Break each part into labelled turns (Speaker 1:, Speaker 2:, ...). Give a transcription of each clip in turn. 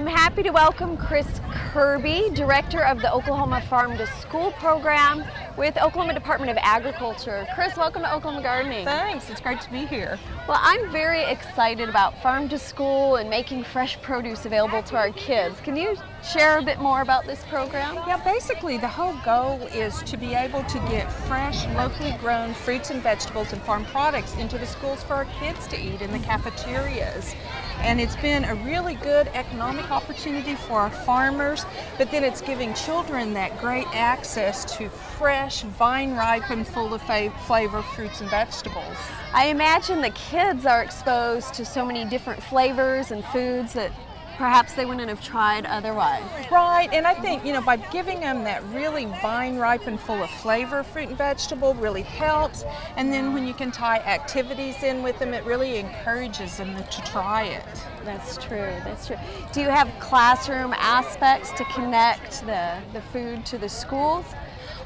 Speaker 1: I'm happy to welcome Chris Kirby, Director of the Oklahoma Farm to School program with Oklahoma Department of Agriculture. Chris, welcome to Oklahoma Gardening.
Speaker 2: Thanks, it's great to be here.
Speaker 1: Well, I'm very excited about farm to school and making fresh produce available to our kids. Can you share a bit more about this program?
Speaker 2: Yeah, basically the whole goal is to be able to get fresh, locally grown fruits and vegetables and farm products into the schools for our kids to eat in the cafeterias. And it's been a really good economic opportunity for our farmers, but then it's giving children that great access to fresh, vine-ripened, full of flavor fruits and vegetables.
Speaker 1: I imagine the kids are exposed to so many different flavors and foods that perhaps they wouldn't have tried otherwise.
Speaker 2: Right, and I think, by giving them that really vine-ripened, full of flavor fruit and vegetable really helps. And then when you can tie activities in with them, it really encourages them to try it.
Speaker 1: That's true, that's true. Do you have classroom aspects to connect the food to the schools?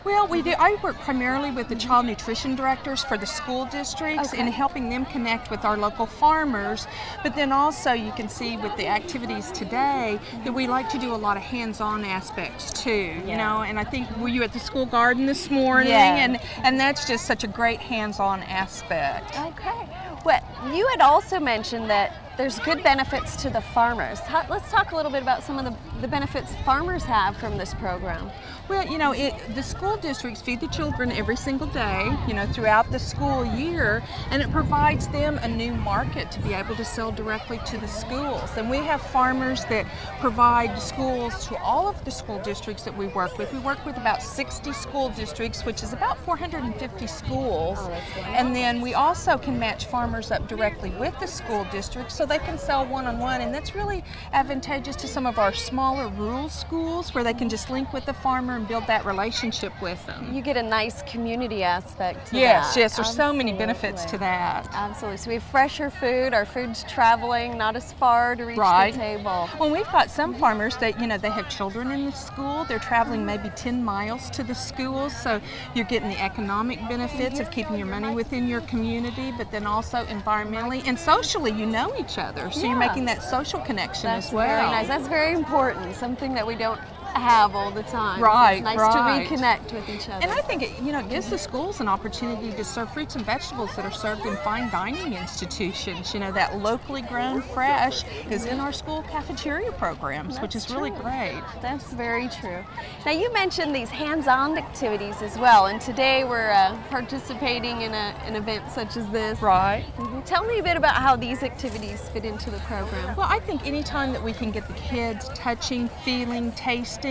Speaker 2: Well, we do. I work primarily with the child nutrition directors for the school districts and helping them connect with our local farmers. But then also you can see with the activities today that we like to do a lot of hands-on aspects too, and I think, were you at the school garden this morning?
Speaker 1: Yeah.
Speaker 2: And that's just such a great hands-on aspect.
Speaker 1: Okay. Well, you had also mentioned that there's good benefits to the farmers. Let's talk a little bit about some of the benefits farmers have from this program.
Speaker 2: Well, the school districts feed the children every single day, throughout the school year, and it provides them a new market to be able to sell directly to the schools. And we have farmers that provide schools to all of the school districts that we work with. We work with about 60 school districts, which is about 450 schools.
Speaker 1: Oh, that's good.
Speaker 2: And then we also can match farmers up directly with the school districts so they can sell one-on-one, and that's really advantageous to some of our smaller rural schools where they can just link with the farmer and build that relationship with them.
Speaker 1: You get a nice community aspect to
Speaker 2: Yes,
Speaker 1: that.
Speaker 2: yes, there's so many benefits to that.
Speaker 1: Absolutely. So we have fresher food, our food's traveling not as far to reach the table.
Speaker 2: Well, we've got some farmers that, they have children in the school. They're traveling maybe 10 miles to the school, so you're getting the economic benefits of keeping your money within your community, but then also environmentally and socially, you know each other. So you're making that social connection as well.
Speaker 1: That's very nice. That's very important. Something that we don't have all the time.
Speaker 2: Right,
Speaker 1: so it's nice to reconnect with each other.
Speaker 2: And I think it gives the schools an opportunity to serve fruits and vegetables that are served in fine dining institutions. That locally grown fresh is in our school cafeteria programs, which is really great.
Speaker 1: That's very true. Now you mentioned these hands-on activities as well, and today we're participating in an event such as this.
Speaker 2: Right.
Speaker 1: Tell me a bit about how these activities fit into the program.
Speaker 2: Well, I think anytime that we can get the kids touching, feeling, tasting,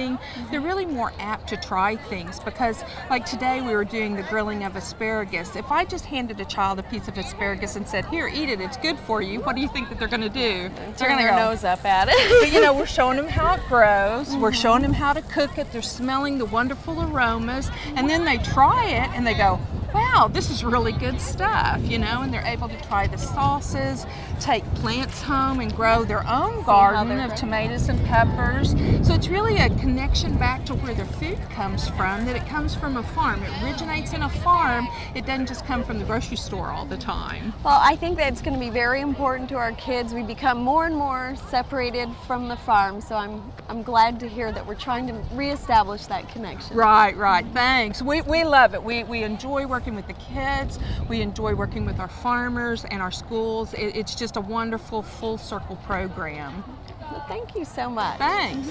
Speaker 2: they're really more apt to try things, because like today we were doing the grilling of asparagus. If I just handed a child a piece of asparagus and said, "Here, eat it, it's good for you," what do you think that they're going to do?
Speaker 1: They're going to their nose up at it.
Speaker 2: But we're showing them how it grows, we're showing them how to cook it, they're smelling the wonderful aromas, and then they try it and they go, "Wow, this is really good stuff," and they're able to try the sauces, take plants home and grow their own garden of tomatoes and peppers. So it's really a connection back to where their food comes from, that it comes from a farm. It originates in a farm. It doesn't just come from the grocery store all the time.
Speaker 1: Well, I think that it's going to be very important to our kids. We become more and more separated from the farm, so I'm glad to hear that we're trying to reestablish that connection.
Speaker 2: Right, thanks. We love it. We enjoy working with the kids. We enjoy working with our farmers and our schools. It's just a wonderful full circle program.
Speaker 1: Well, thank you so much.
Speaker 2: Thanks.